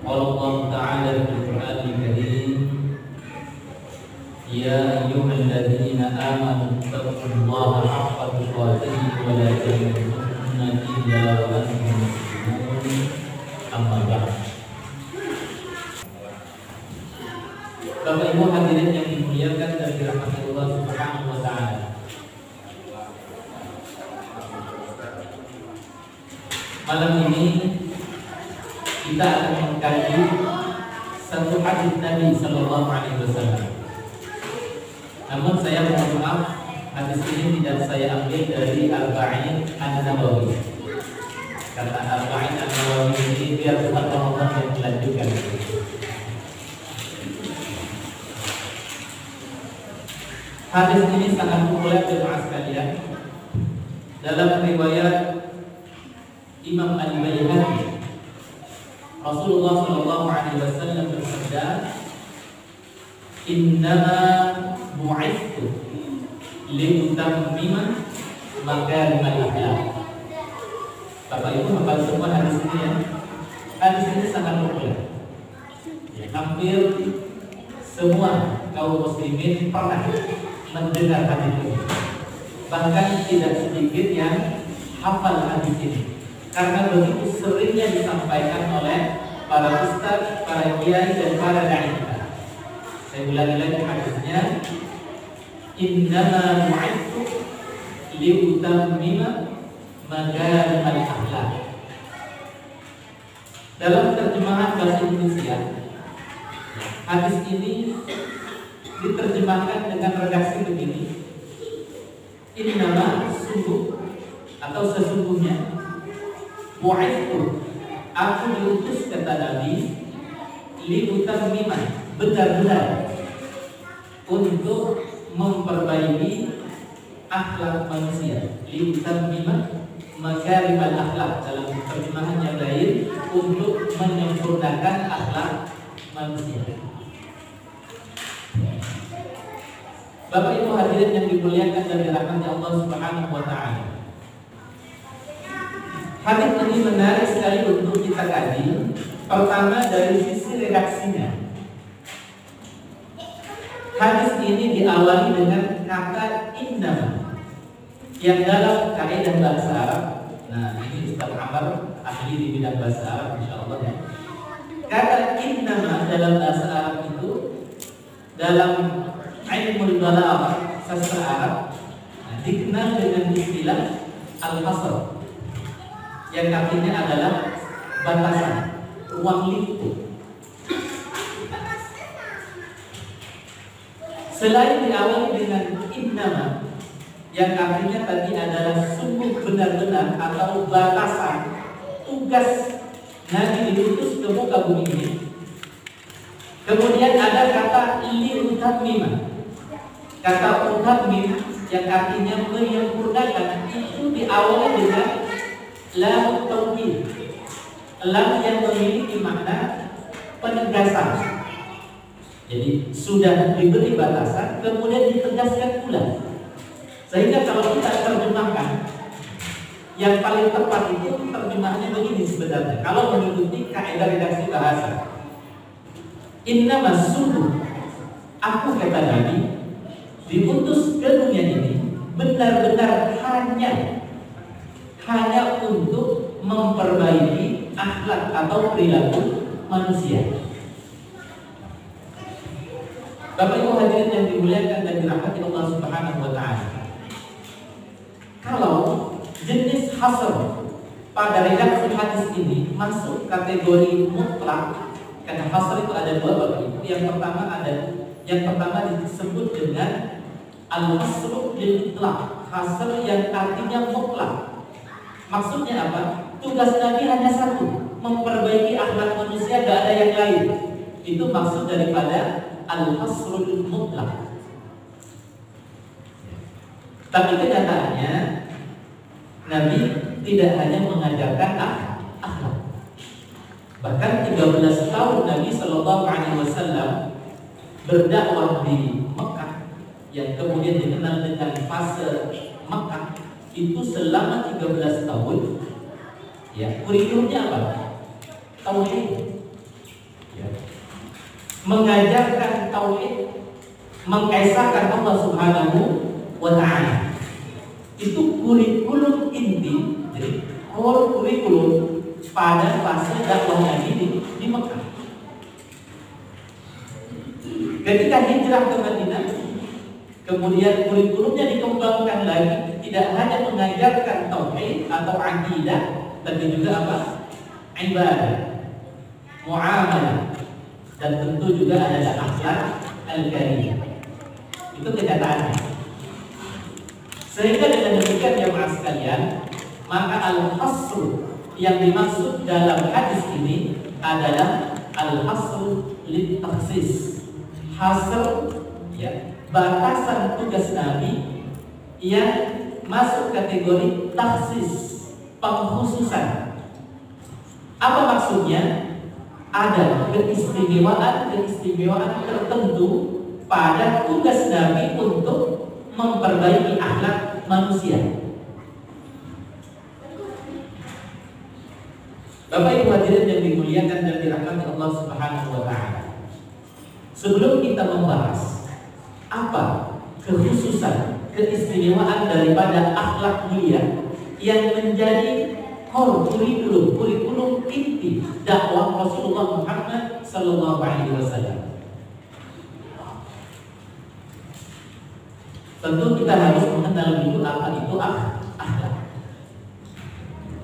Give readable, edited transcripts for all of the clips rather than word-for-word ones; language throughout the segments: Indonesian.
Allah Ta'ala di Quran Al-Karim, Ya ayyuhalladzina amanu taqullaha haqqa tuqatih wa la tamutunna illa wa antum muslimun. Amma ba'd. Bapak Ibu hadirin yang dimuliakan dan dirahmati Allah Subhanahu wa Ta'ala, malam ini kita akan mengkaji satu hadis Nabi Sallallahu Alaihi Wasallam. Namun saya mohon maaf, hadis ini tidak saya ambil dari Arba'in An-Nawawi. Kata Arba'in An-Nawawi ini biar bukan Ramadan yang dilanjutkan. Hadis ini sangat populer jemaah sekalian. Dalam riwayat Imam Al-Baihaqi, Rasulullah Shallallahu Alaihi Wasallam bersabda, Innama bu'ithtu liutammima makarimal akhlaq. Bapak Ibu hafal semua hadis ini ya. Hadis ini sangat populer. Hampir semua kaum muslimin pernah mendengar hadis ini. Bahkan tidak sedikit yang hafal hadis ini, karena begitu seringnya disampaikan oleh para ustaz, para kiai dan para dai. Saya ulangi lagi hadisnya, Innama bu'ithtu liutammima makarimal akhlaq. Dalam terjemahan bahasa Indonesia, hadis ini diterjemahkan dengan redaksi begini, Innama sungguh atau sesungguhnya, bu'ithtu aku diutus kata Nabi, liutammima benar-benar untuk memperbaiki akhlak manusia. Liutammima makarimal akhlak, dalam terjemahan yang lain, untuk menyempurnakan akhlak manusia. Bapak Ibu hadirin yang dimuliakan dan dirahmati Allah Subhanahu wa Ta'ala, hadis ini menarik sekali untuk kita kaji. Pertama dari sisi redaksinya. Hadis ini diawali dengan kata innama, yang dalam kaidah bahasa Arab. Nah, ini Ustaz Amar, ahli di bidang bahasa Arab, insyaallah ya. Kata innama dalam bahasa Arab itu, dalam ilmu balaghah sastra Arab, dikenal dengan istilah al-hasr, yang artinya adalah batasan, ruang lingkup. Selain diawali dengan innama, yang artinya tadi adalah sungguh benar-benar atau batasan tugas Nabi diutus ke muka bumi ini, kemudian ada kata liutammima. Kata utammim yang artinya menyempurnakan itu diawali dengan lam tauhid, lam yang memiliki makna penegasan. Jadi sudah diberi batasan, kemudian ditegaskan pula. Sehingga kalau kita terjemahkan, yang paling tepat itu terjemahannya begini sebenarnya. Kalau mengikuti kaidah redaksi bahasa, innama sungguh aku kata Nabi diutus ke dunia ini benar-benar hanya untuk memperbaiki akhlak atau perilaku manusia. Bapak Ibu hadirin yang dimuliakan dan dirahmati Allah Subhanahu wa Ta'ala, kalau jenis hasr pada redaksi hadis ini masuk kategori mutlak, karena hasr itu ada dua Bapak Ibu. Yang pertama disebut dengan al-hasr lil mutlak, hasr yang artinya mutlak. Maksudnya apa? Tugas Nabi hanya satu, memperbaiki akhlak manusia, gak ada yang lain. Itu maksud daripada al-hasrul mutlak. Tapi kenyataannya Nabi tidak hanya mengajarkan akhlak. Bahkan 13 tahun Nabi Sallallahu Alaihi Wasallam berdakwah di Mekah, yang kemudian dikenal dengan fase Mekah, itu selama 13 tahun, ya, kurikulumnya apa? Tauhid. mengajarkan tauhid, mengesahkan Allah Subhanahu wa Ta'ala. Itu kurikulum inti, jadi kurikulum pada fase dakwah Nabi di Mekah. Ketika hijrah ke Madinah, kemudian kurikulumnya dikembangkan lagi, tidak hanya mengajarkan tauhid atau akidah, tapi juga apa? Ibadah, muamalah, dan tentu juga ada akhlak al-karimah. Itu kenyataannya. Sehingga dengan demikian jemaah sekalian, maka al-hasr yang dimaksud dalam hadis ini adalah al-hasr lit-takhsis. Hasr, ya, batasan tugas Nabi yang masuk kategori takhsis, pengkhususan. Apa maksudnya? Ada keistimewaan tertentu pada tugas Nabi untuk memperbaiki akhlak manusia. Bapak Ibu hadirin yang dimuliakan dan dirahmati Allah Subhanahu wa Ta'ala, sebelum kita membahas apa kekhususan, keistimewaan daripada akhlak mulia yang menjadi kurikulum inti dakwah Rasulullah Muhammad sallallahu alaihi wasallam, tentu kita harus mengenal dulu apa itu akhlak.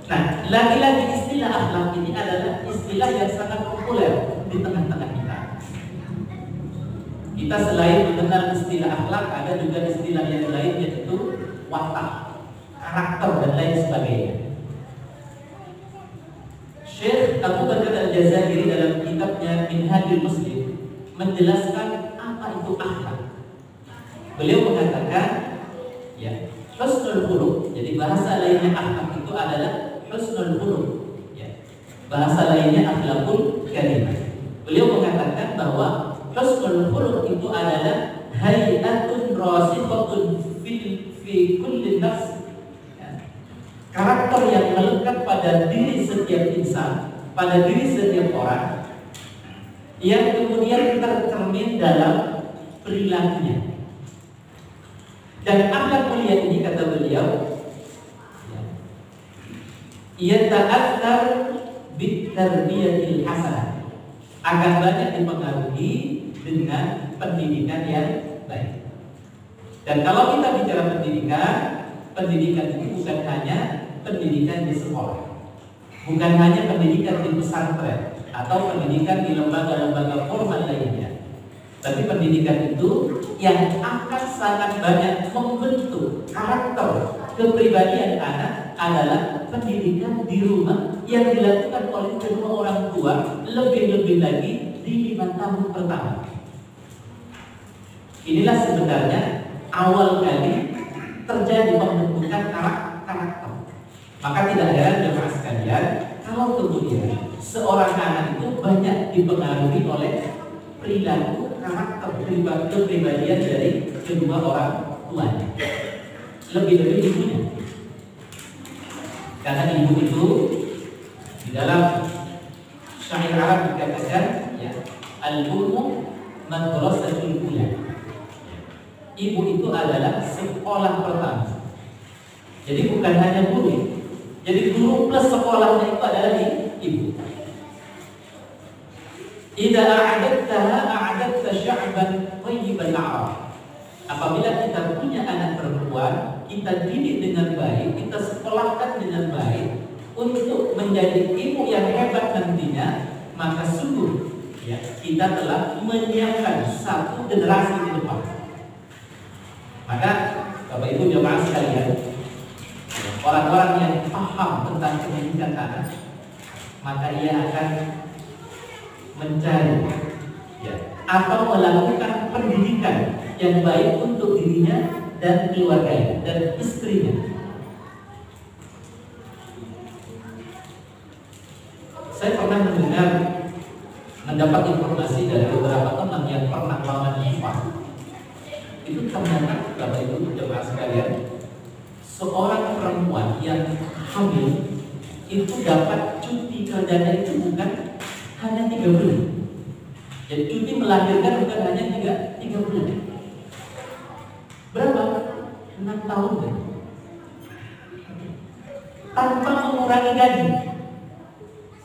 Nah, lagi-lagi istilah akhlak ini adalah istilah yang sangat populer di tengah-tengah kita. Kita selain mengenal istilah akhlak, ada juga istilah yang lain, yaitu watak, karakter, dan lain sebagainya. Syekh Abu Bakar Al-Jazairi dalam kitabnya Minhajul Muslim menjelaskan apa itu akhlak. Beliau mengatakan, ya, husnul khuluq. Jadi bahasa lainnya akhlak itu adalah husnul khuluq. Ya. Bahasa lainnya akhlakul karimah. Beliau mengatakan bahwa husnul khuluq itu adalah hayatun rasikhatun fi kulli nafs. Karakter yang melekat pada diri setiap insan, pada diri setiap orang, yang kemudian tercermin dalam perilakunya. Dan akhlak mulia ini, kata beliau, ia ta'athar bitarbiyatil hasanah, akan banyak dipengaruhi dengan pendidikan yang baik. Dan kalau kita bicara pendidikan itu bukan hanya pendidikan di sekolah, bukan hanya pendidikan di pesantren atau pendidikan di lembaga-lembaga formal lainnya, tapi pendidikan itu yang akan sangat banyak membentuk karakter kepribadian anak adalah pendidikan di rumah yang dilakukan oleh kedua orang tua, lebih-lebih lagi di 5 tahun pertama. Inilah sebenarnya awal kali terjadi pembentukan karakter. Maka tidak heran jemaah sekalian kalau kemudian seorang anak itu banyak dipengaruhi oleh perilaku, karakter, kepribadian dari kedua orang tuanya, lebih-lebih ibunya. Karena ibu itu di dalam syair Arab dikatakan, ya, al-ummu madrasatul ula. Ibu itu adalah sekolah pertama. Jadi bukan hanya guru. Jadi guru plus sekolahnya itu adalah ibu. Idza a'adattaha a'adatta sya'ban thayyiban a'rab. Apabila kita punya anak perempuan, kita didik dengan baik, kita sekolahkan dengan baik untuk menjadi ibu yang hebat nantinya, maka sungguh, ya, kita telah menyiapkan satu generasi ke depan. Maka Bapak Ibu jemaah sekalian, orang-orang yang paham tentang pendidikan anak, maka ia akan mencari, ya, atau melakukan pendidikan yang baik untuk dirinya dan keluarganya dan istrinya. Saya pernah mendapat informasi dari beberapa teman yang pernah melakukan hifaz. Itu ternyata Bapak Ibu jemaah sekalian, seorang perempuan yang hamil itu dapat cuti kerjanya itu bukan hanya 3 bulan, Jadi cuti melahirkan bukan hanya 3 bulan. Berapa? 6 tahun kan? Tanpa mengurangi gaji.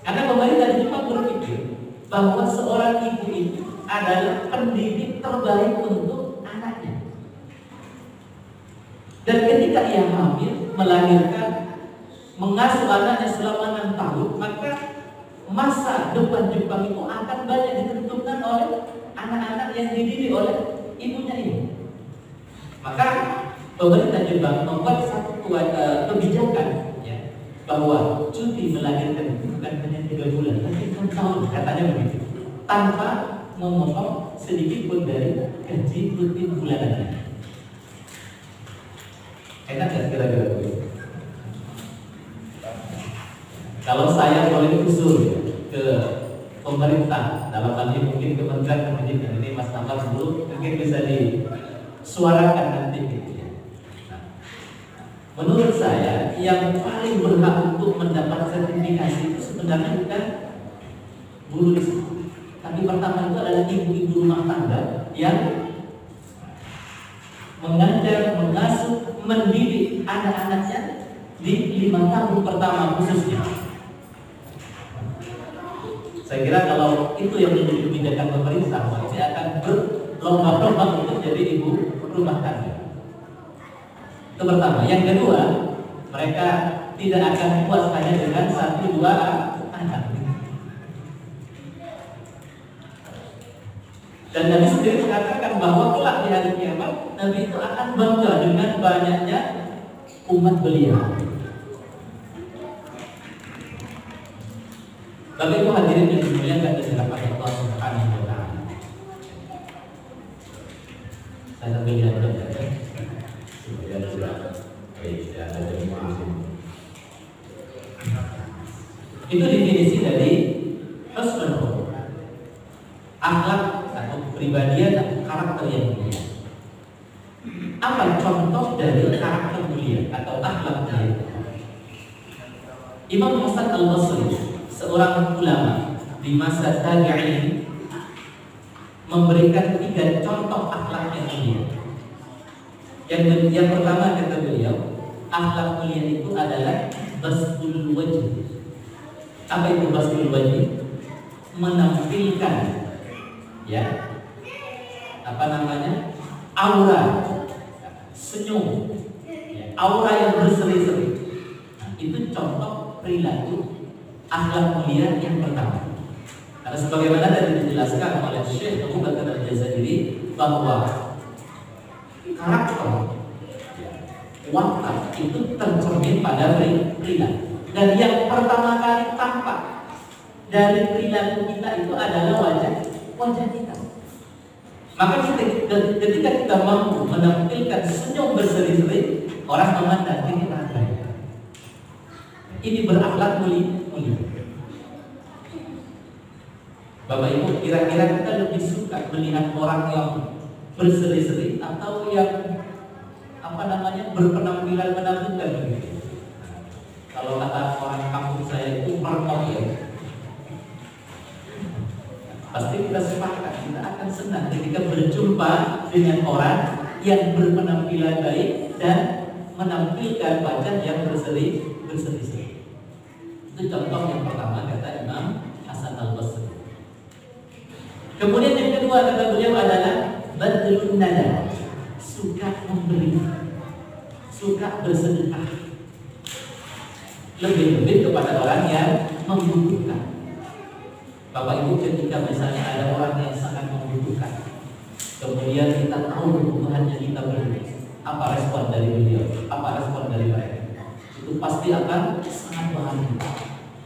Karena pemerintah di Jepang berpikir bahwa seorang ibu itu adalah pendidik terbaik untuk anaknya. Dan ketika ia hamil, melahirkan, mengasuh anaknya selama 6 tahun, maka masa depan Jepang itu akan banyak ditentukan oleh anak-anak yang dididik oleh ibunya ini. Maka pemerintah Jepang membuat satu kebijakan, ya, bahwa cuti melahirkan itu bukan hanya 3 bulan, tapi 6 tahun, katanya begitu, tanpa memotong sedikit pun dari gaji rutin bulanannya. Enak nggak kira-kira begitu? Kalau saya boleh usul ke pemerintah, dalam hal ini mungkin Kementerian Pendidikan, ini Mas Tamar dulu mungkin bisa disuarakan nanti gitu ya. Nah, menurut saya yang paling berhak untuk mendapat sertifikasi itu sebenarnya bukan guru di sekolah, tapi pertama itu adalah ibu-ibu rumah tangga yang mengajar, mengasuh, mendidik anak-anaknya di 5 tahun pertama khususnya. Saya kira kalau itu yang menjadi kebijakan pemerintah, pasti akan berlomba-lomba untuk jadi ibu rumah tangga. Itu pertama. Yang kedua, mereka tidak akan puas hanya dengan 1-2 anak. Dan Nabi sendiri mengatakan bahwa kelak di hari kiamat, Nabi itu akan bangga dengan banyaknya umat beliau. Bapak Ibu hadirin yang dimuliakan dan dirahmati Allah Subhanahu wa taala. Saya sambil lihat ya. Kemudian sudah ada jemaah. Itu definisi dari husnul khuluq. Akhlak atau kepribadian atau karakter yang mulia. Apa contoh dari karakter mulia atau akhlak mulia? Imam Hasan Al-Basri, seorang ulama di masa tabi'in, memberikan 3 contoh akhlak yang mulia. Yang pertama kata beliau, akhlak mulia itu adalah basdul wajh. Apa itu basdul wajh? Menampilkan, ya, apa namanya, aura, senyum, ya, aura yang berseri-seri. Nah, itu contoh perilaku akhlak mulia yang pertama. Karena sebagaimana tadi dijelaskan oleh Syekh Abu Bakar Al-Jazairi bahwa karakter, watak itu tercermin pada perilaku. Dan yang pertama kali tampak dari perilaku kita itu adalah wajah kita. Maka ketika kita mampu menampilkan senyum berseri-seri, orang memandang ini baik. Ini berakhlak mulia. Bapak Ibu, kira-kira kita lebih suka melihat orang yang berseri-seri atau yang berpenampilan menakutkan begitu? Kalau kata orang kampung saya itu merkok ya. Pasti kita sepakat, kita akan senang ketika berjumpa dengan orang yang berpenampilan baik dan menampilkan wajah yang berseri-seri. Itu contoh yang pertama kata Imam Hasan Al-Basri. Kemudian yang kedua kata beliau adalah badlun nada, suka memberi, suka bersedekah, lebih-lebih kepada orang yang membutuhkan. Bapak Ibu, ketika misalnya ada orang yang sangat membutuhkan, kemudian kita tahu kebutuhannya, kita beri, apa respon dari beliau, apa respon dari mereka? Itu pasti akan sangat bahagia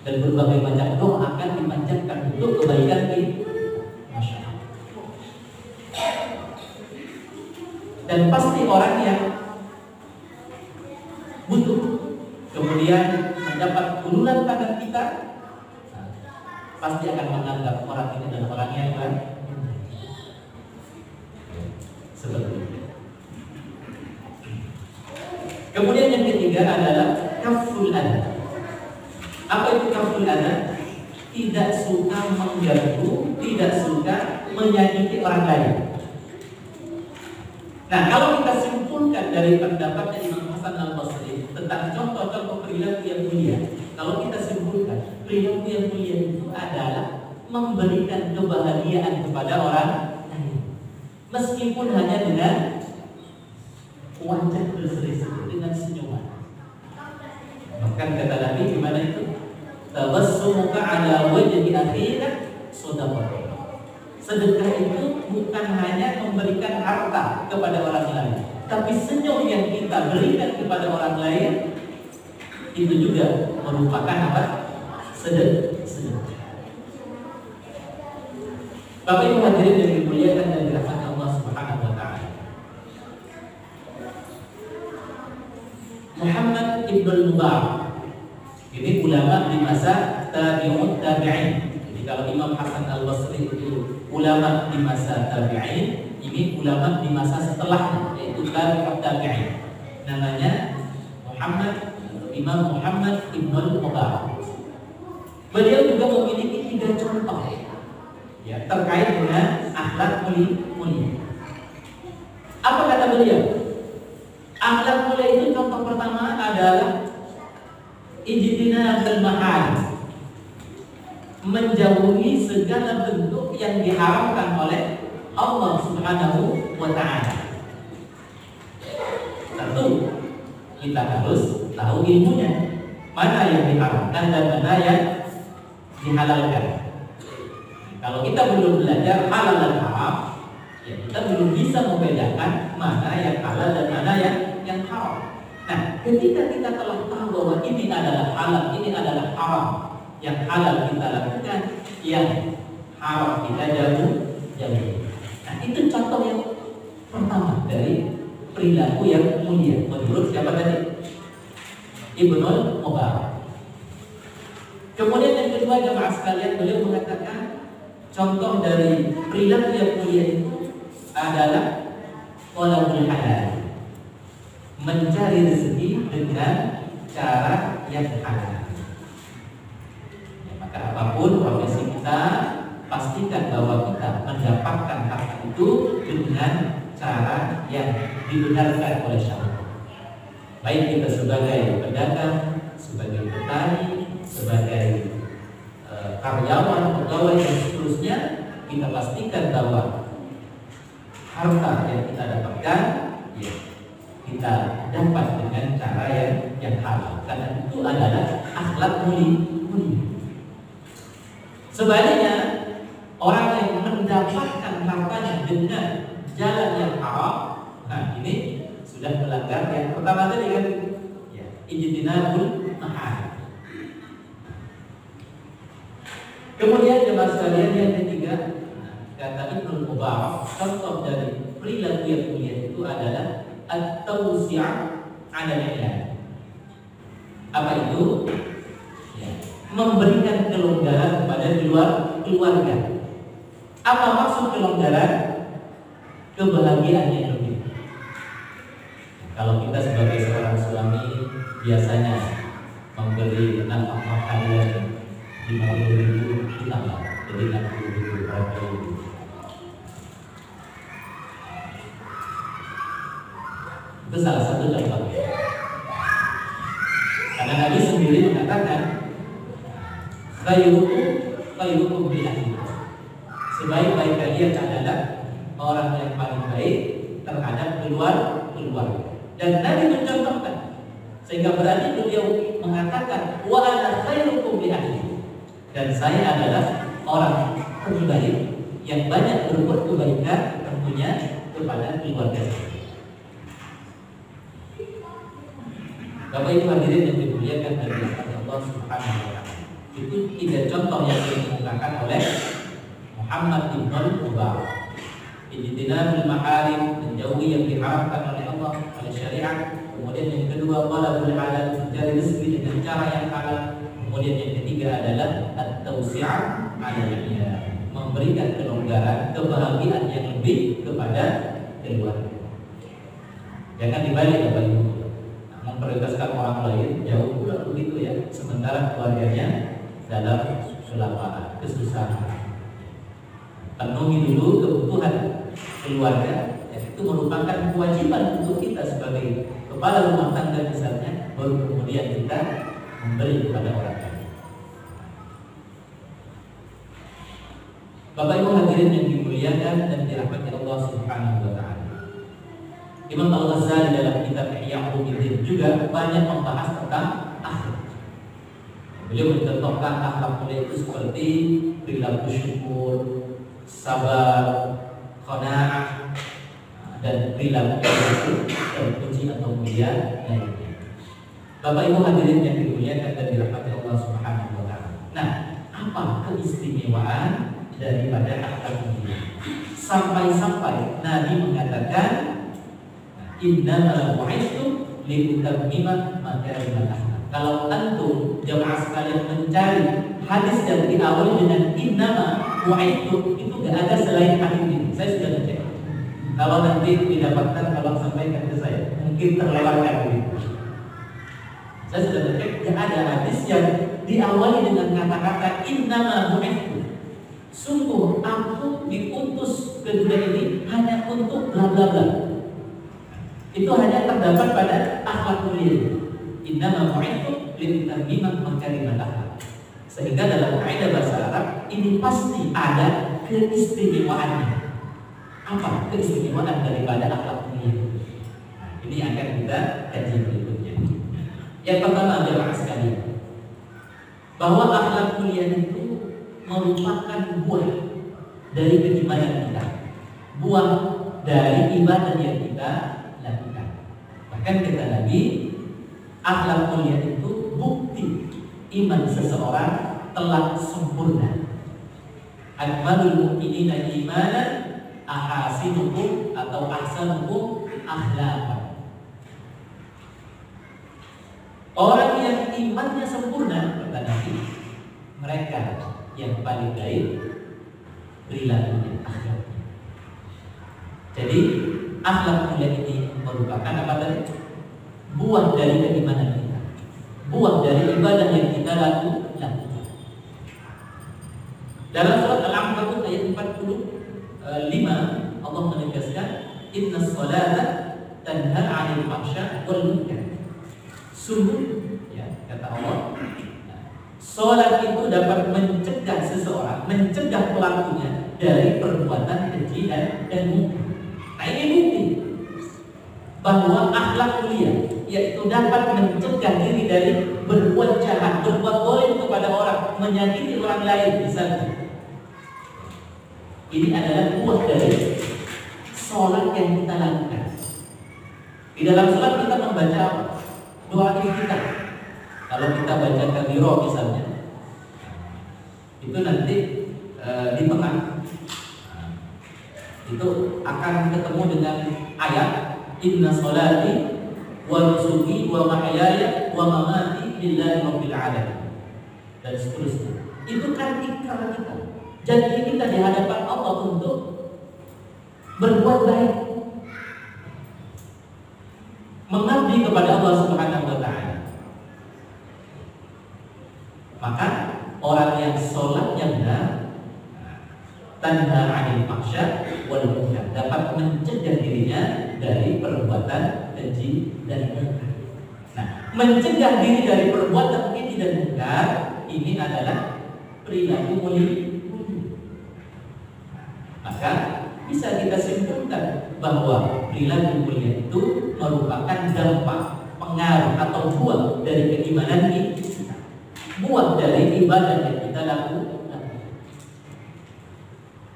dan berbagai macam doa akan dipanjatkan untuk kebaikan di masyarakat. Dan pasti orang yang butuh kemudian mendapat uluran tangan kita, pasti akan menganggap orang ini adalah orang yang baik. Seperti itu. Kemudian yang ketiga adalah kaful adha. Apa itu kaful adha? tidak suka mengganggu, tidak suka menyakiti orang lain. Nah, kalau kita simpulkan dari pendapatnya Imam Hasan Al-Basri tentang contoh-contoh perilaku yang mulia, kalau kita simpulkan, perilaku yang mulia itu adalah memberikan kebahagiaan kepada orang lain, meskipun hanya dengan wajah berseri-seri, dengan senyuman. Bahkan kata Nabi gimana itu? Tabassumuka ala wajhi akhika shadaqah. Sedekah itu bukan hanya memberikan harta kepada orang lain, tapi senyum yang kita berikan kepada orang lain itu juga merupakan apa? Sedekah. Bapak Ibu hadirin yang dimuliakan dan dirahmati Allah Subhanahu wa taala. Muhammad Ibnul Mubarak ini ulama di masa tabi'ut tabi'in. Jadi kalau Imam Hasan Al-Basri itu ulama di masa tabi'in, ini ulama di masa setelahnya, yaitu tabi'ut tabi'in. Namanya Imam Muhammad Ibnul Mubarak. Beliau juga memiliki 3 contoh ya, terkait dengan akhlak mulia. Apa kata beliau? Akhlak mulia itu contoh pertama adalah ijtinabul maharim, menjauhi segala bentuk yang diharamkan oleh Allah Subhanahu wa ta'ala. Tentu kita harus tahu ilmunya, mana yang diharamkan dan mana yang dihalalkan. Kalau kita belum belajar halal dan haram, ya kita belum bisa membedakan mana yang halal dan mana yang haram. Nah, ketika kita telah tahu bahwa ini adalah halal, ini adalah haram, yang halal kita lakukan, yang haram kita jauhi. Nah, itu contoh yang pertama dari perilaku yang mulia. Menurut siapa tadi? Ibnul Mubarak. Kemudian yang kedua, jemaah sekalian, beliau mengatakan contoh dari perilaku yang mulia itu adalah talabul halal, mencari rezeki dengan cara yang halal. Ya, maka apapun profesi kita, pastikan bahwa kita mendapatkan hak itu dengan cara yang dibenarkan oleh syariat. Baik kita sebagai pedagang, sebagai petani, sebagai karyawan, pegawai dan seterusnya, kita pastikan bahwa harta yang kita dapatkan ya, kita dapat dengan cara yang halal, karena itu adalah akhlak mulia. Sebaliknya, orang yang mendapatkan hartanya dengan jalan yang haram, nah ini sudah melanggar yang pertama tadi kan, ya, ijtinabul maharim. Kemudian jemaah sekalian yang ketiga, kata Ibnul Mubarak, contoh dari perilaku yang mulia itu adalah at-tawsi'ah 'ala al-'ilal. Apa itu? Ya, memberikan kelonggaran kepada keluarga. Apa maksud kelonggaran? Kebahagiaan yang lebih. Kalau kita sebagai seorang suami biasanya memberi nafkah harian 50.000 ditambah jadi 60.000 per bulan. Itu salah satu contohnya. Karena Nabi sendiri mengatakan, khairukum bi ahli. Sebaik-baik kalian adalah orang yang paling baik terhadap keluarga. Dan Nabi mencontohkan, sehingga berarti beliau mengatakan wa ana khairukum bi ahli. Dan saya adalah orang terbaik yang banyak berbuat kebaikan tentunya kepada keluarga saya. Bapak Ibu hadirin yang dimuliakan dari Allah Subhanahu wa taala. Itu 3 contoh yang dikemukakan oleh Muhammad Ibnul Mubarak. Ijtinabul maharim, menjauhi yang diharamkan oleh Allah, oleh syariat. Kemudian yang kedua, talabul halal, mencari rezeki dengan cara yang halal. Kemudian yang ketiga adalah at-tawsi'ah 'ala al-'iyal, memberikan kelonggaran, kebahagiaan yang lebih kepada keluarga. Jangan dibalik Bapak Ibu, memprioritaskan orang lain jauh pula begitu ya, sementara keluarganya dalam kelaparan, kesusahan. Penuhi dulu kebutuhan keluarga, ya, itu merupakan kewajiban untuk kita sebagai kepala rumah tangga misalnya, baru kemudian kita memberi kepada orang lain. Bapak Ibu hadirin yang dimuliakan dan dirahmati Allah Subhanahu wa taala. Imam Al-Ghazali dalam kitab Ihya Ulumuddin juga banyak membahas tentang akhlak. Beliau mencontohkan akhlak mulia itu seperti perilaku syukur, sabar, qanaah, dan perilaku terpuji atau mulia lainnya. Bapak Ibu hadirin yang dimuliakan dan dirahmati Allah Subhanahu wa taala. Nah, apa keistimewaan daripada akhlak mulia? Sampai-sampai Nabi mengatakan, innamal bu'itsu liutammima makarimal akhlak. Kalau antum jamaah sekalian mencari hadis yang diawali dengan innama bu'itsu, itu gak ada selain hadis ini. Saya sudah ngecek. Kalau nanti didapatkan, tolong sampaikan ke saya. Mungkin terlewatkan begitu. Saya sudah ngecek, gak ada hadis yang diawali dengan kata-kata innama bu'itsu. Sungguh aku diutus ke dunia ini hanya untuk bla bla bla. Itu hanya terdapat pada akhlak mulia. Innama bu'itsu liutammima makarimal akhlak. Sehingga dalam kaidah bahasa Arab ini pasti ada keistimewaannya. Apa keistimewaan daripada akhlak mulia? Nah, ini akan kita kaji berikutnya. Yang pertama jemaah sekalian, bahwa akhlak mulia itu merupakan buah dari keimanan kita, buah dari ibadah yang kita lakukan. Bahkan kata Nabi, akhlak mulia itu bukti iman seseorang telah sempurna. Akmalul mu'minina imanan ahasinuhum atau ahsanuhum akhlaqan. Orang yang imannya sempurna, kata Nabi, mereka yang paling baik perilakunya, akhlaknya. Jadi akhlak mulia ini merupakan apa tadi? Buah dari keimanan kita, buah dari ibadah yang kita lakukan. Dalam surat Al-Ankabut ayat 45 Allah menegaskan, inna sholata tanha 'anil fahsya wal munkar. Sungguh, ya, kata Allah, sholat itu dapat mencegah seseorang, mencegah pelakunya dari perbuatan keji dan munkar. Nah, ini bukti bahwa akhlak mulia, yaitu dapat mencegah diri dari berbuat jahat, berbuat zalim kepada orang, menyakiti orang lain misalnya. Ini adalah buah dari sholat yang kita lakukan. Di dalam sholat kita membaca doa kita. Kalau kita baca kabiro misalnya, itu nanti di tengah itu akan ketemu dengan ayat inna sholati wa nusuki wa mahyaya wa mamati lillahi rabbil alamin dan seterusnya. Itu kan ikrar kita, janji kita di hadapan Allah untuk berbuat baik, mengabdi kepada Allah Subhanahu wa taala. Maka orang yang sholatnya benar, tanha 'anil fahsya wal munkar, dapat mencegah dirinya dari perbuatan keji dan munkar. Nah, mencegah diri dari perbuatan keji dan munkar ini adalah perilaku mulia. Maka bisa kita simpulkan bahwa perilaku mulia itu merupakan dampak, pengaruh atau buah dari keimanan kita, buah dari ibadah yang kita lakukan.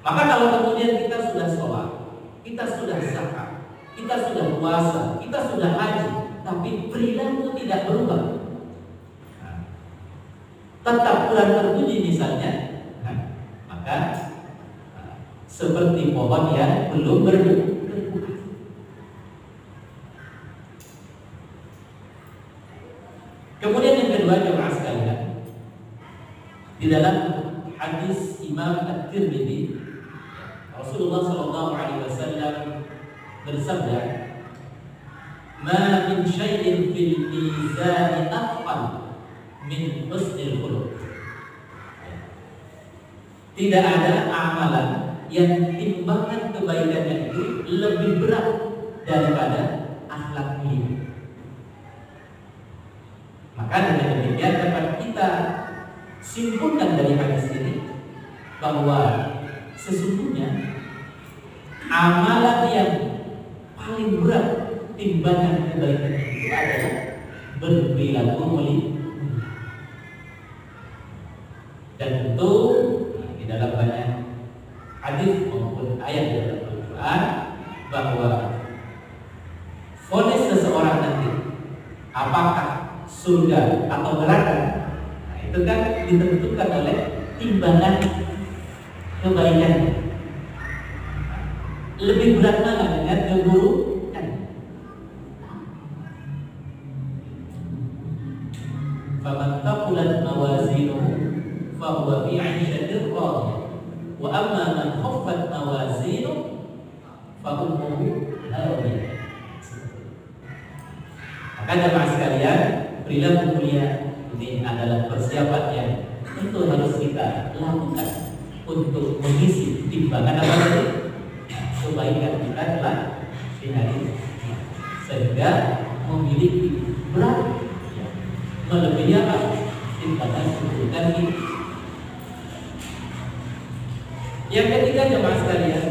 Maka kalau kemudian kita sudah sholat, kita sudah zakat, kita sudah puasa, kita sudah haji, tapi perilaku tidak berubah, tetap kurang terpuji misalnya, maka seperti pohon yang belum berbuah. Kemudian yang kedua jemaah sekalian, di dalam hadis Imam At-Tirmidzi, Rasulullah SAW bersabda, "Ma min syai'in fil mizani aqal min husnil khuluq." Tidak ada amalan yang timbangan kebaikannya itu lebih berat daripada akhlak mulia. Maka dengan demikian dapat kita simpulkan dari hadis ini bahwa sesungguhnya amalan yang paling berat timbangan kebaikan itu adalah berperilaku mulia. Dan tentu di dalam banyak hadis maupun ayat dalam Al-Quran bahwa vonis seseorang nanti apakah surga atau neraka, nah, itu kan ditentukan oleh timbangan kebaikannya. Lebih berat mana dengan keburukan? Faman thaqulat mawazinuhu fahuwa fi 'ishatin radiyah wa amma man khaffat mawazinuhu fa ummuhu hawiyah. Maka jemaah sekalian, perilaku mulia ini adalah persiapan yang tentu harus kita lakukan untuk mengisi timbangan apa tadi? Kebaikan kita telah di hari ini, sehingga memiliki berat melebihi apa? Timbangan keburukan ini. Yang ketiga jemaah sekalian,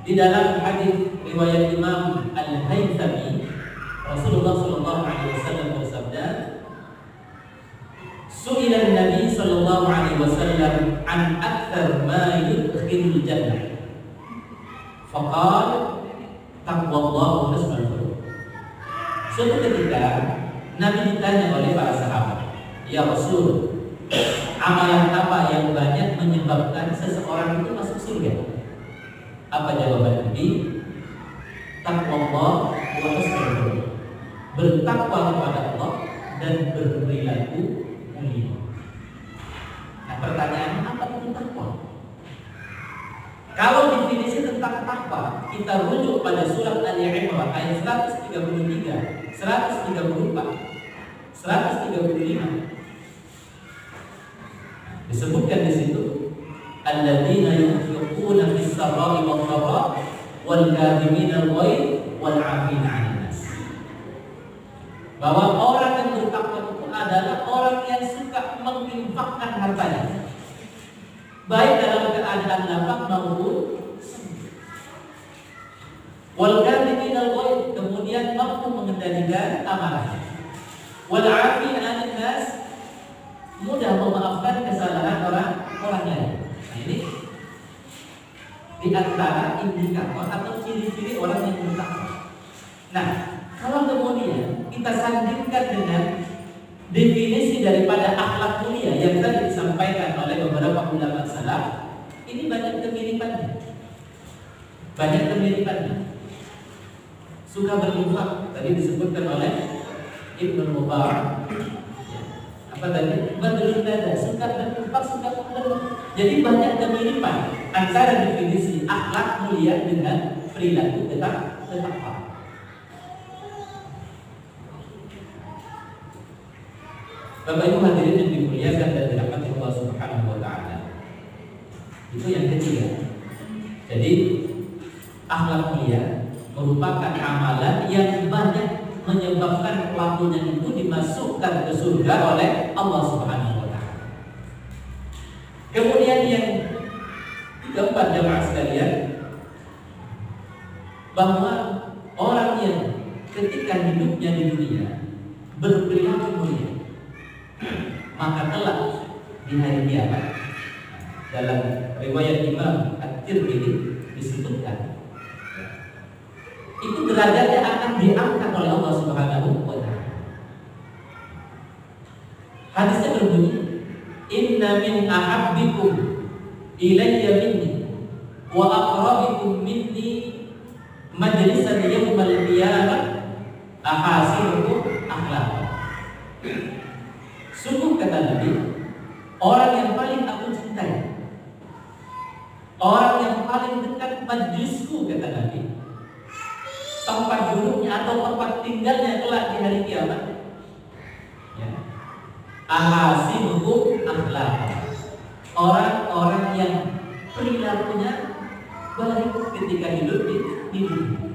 di dalam hadis riwayat Imam Al-Haythami, Rasulullah sallallahu alaihi wasallam bersabda, "Su'ila Nabi sallallahu alaihi wasallam an akthar ma yudkhilul jannah." Faqala, "Taqwallah wa husnul khuluq." Suatu ketika Nabi ditanya oleh para sahabat, "Ya Rasul, amalan apa yang banyak menyebabkan seseorang itu masuk surga?" Apa jawaban Nabi? Taqwallah wa husnul khuluq. Bertakwa kepada Allah dan berperilaku mulia. Nah, pertanyaannya, apa itu takwa? Kalau definisi tentang takwa kita rujuk pada surat Ali Imran ayat 133, 134, 135. Disebutkan di situ, alladzina yunfiquna fis sarra'i wad dharra wal kadhimina al-ghaidh wal 'afina 'anil nas. Bahwa orang yang bertakwa itu adalah orang yang suka menginfakkan hartanya, baik dalam keadaan lapang maupun sempit. Wal kadhimina al-ghaidh, kemudian mampu mengendalikan amarahnya. Wal 'afina 'anil nas, mudah memaafkan kesalahan orang lain. Nah, ini di antara indikator atau ciri-ciri orang yang bertakwa. Nah, kalau kemudian kita sandingkan dengan definisi daripada akhlak mulia yang tadi disampaikan oleh beberapa ulama salaf, ini banyak kemiripannya. Banyak kemiripannya. Suka berinfak, tadi disebutkan oleh Ibnu Mubarak. Apa tadi? Badrul nada, suka berinfak, suka berinfak. Jadi banyak kemiripan antara definisi akhlak mulia dengan perilaku bertakwa. Bapak Ibu hadirin yang dimuliakan dan dirahmati Allah Subhanahu wa taala. Itu yang ketiga. Jadi akhlak mulia merupakan amalan yang banyak menyebabkan pelakunya itu dimasukkan ke surga oleh Allah Subhanahu wa taala. Kemudian yang keempat jemaah sekalian, bahwa orang yang ketika hidupnya di dunia berperilaku mulia, maka kelak di hari kiamat, dalam riwayat Imam At-Tirmidzi disebutkan, itu derajatnya akan diangkat oleh Allah Subhanahu wa taala. Hadisnya berbunyi, "Inna min ahabbikum ilayya minni wa aqrabikum minni majlisan yawmal qiyamah ahasinukum akhlaqan." Sungguh kata Nabi, orang yang paling aku cintai, orang yang paling dekat majlisku, kata Nabi, tempat duduknya atau tempat tinggalnya kelak di hari kiamat, ya, ahasinuhum akhlaq, orang-orang yang perilakunya baik ketika hidup di dunia.